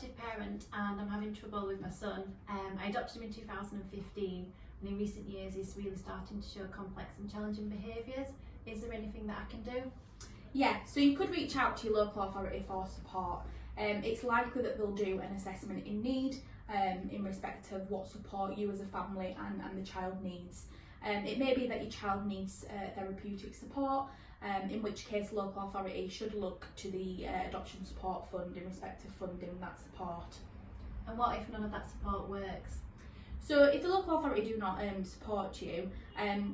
adoptive parent and I'm having trouble with my son. I adopted him in 2015 and in recent years he's really starting to show complex and challenging behaviours. Is there anything that I can do? Yeah, so you could reach out to your local authority for support. It's likely that they'll do an assessment in need in respect of what support you as a family and the child needs. It may be that your child needs therapeutic support, in which case local authority should look to the Adoption Support Fund in respect of funding that support. And what if none of that support works? So if the local authority do not support you,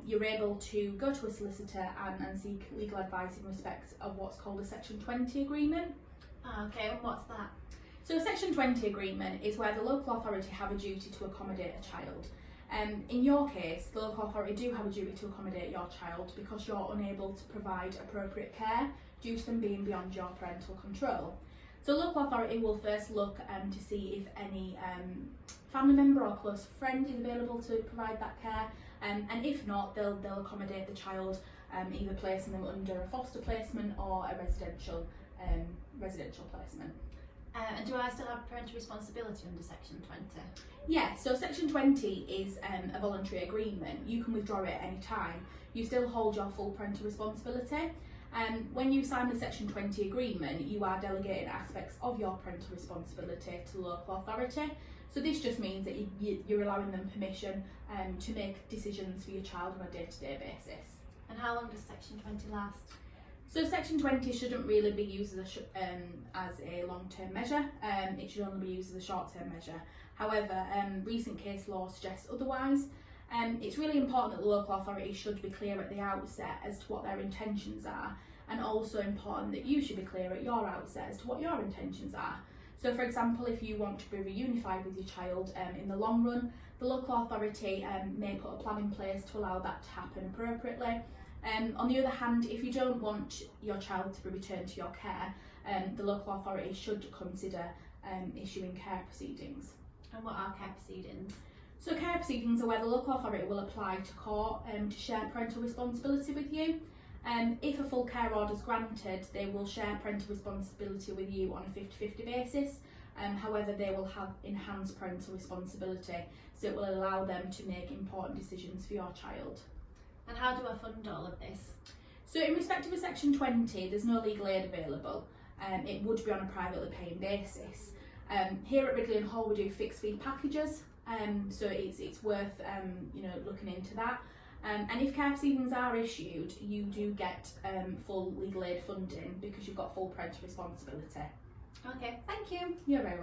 you're able to go to a solicitor and seek legal advice in respect of what's called a Section 20 agreement. Okay, and what's that? So a Section 20 agreement is where the local authority have a duty to accommodate a child. In your case, the local authority do have a duty to accommodate your child because you're unable to provide appropriate care due to them being beyond your parental control. So local authority will first look to see if any family member or close friend is available to provide that care, and if not, they'll accommodate the child, either placing them under a foster placement or a residential placement. And do I still have parental responsibility under Section 20? Yeah, so Section 20 is a voluntary agreement. You can withdraw it at any time. You still hold your full parental responsibility. When you sign the Section 20 agreement, you are delegating aspects of your parental responsibility to the local authority. So this just means that you're allowing them permission to make decisions for your child on a day-to-day basis. And how long does Section 20 last? So Section 20 shouldn't really be used as a long-term measure, it should only be used as a short-term measure. However, recent case law suggests otherwise. It's really important that the local authority should be clear at the outset as to what their intentions are, and also important that you should be clear at your outset as to what your intentions are. So for example, if you want to be reunified with your child in the long run, the local authority may put a plan in place to allow that to happen appropriately. On the other hand, if you don't want your child to be returned to your care, the local authority should consider issuing care proceedings. And what are care proceedings? So care proceedings are where the local authority will apply to court to share parental responsibility with you. If a full care order is granted, they will share parental responsibility with you on a 50-50 basis. However, they will have enhanced parental responsibility, so it will allow them to make important decisions for your child. And how do I fund all of this? So in respect of a Section 20, there's no legal aid available. It would be on a privately paying basis. Here at Ridley and Hall we do fixed fee packages, so it's worth looking into that. And if care proceedings are issued, you do get full legal aid funding because you've got full parental responsibility. Okay, thank you. You're very welcome.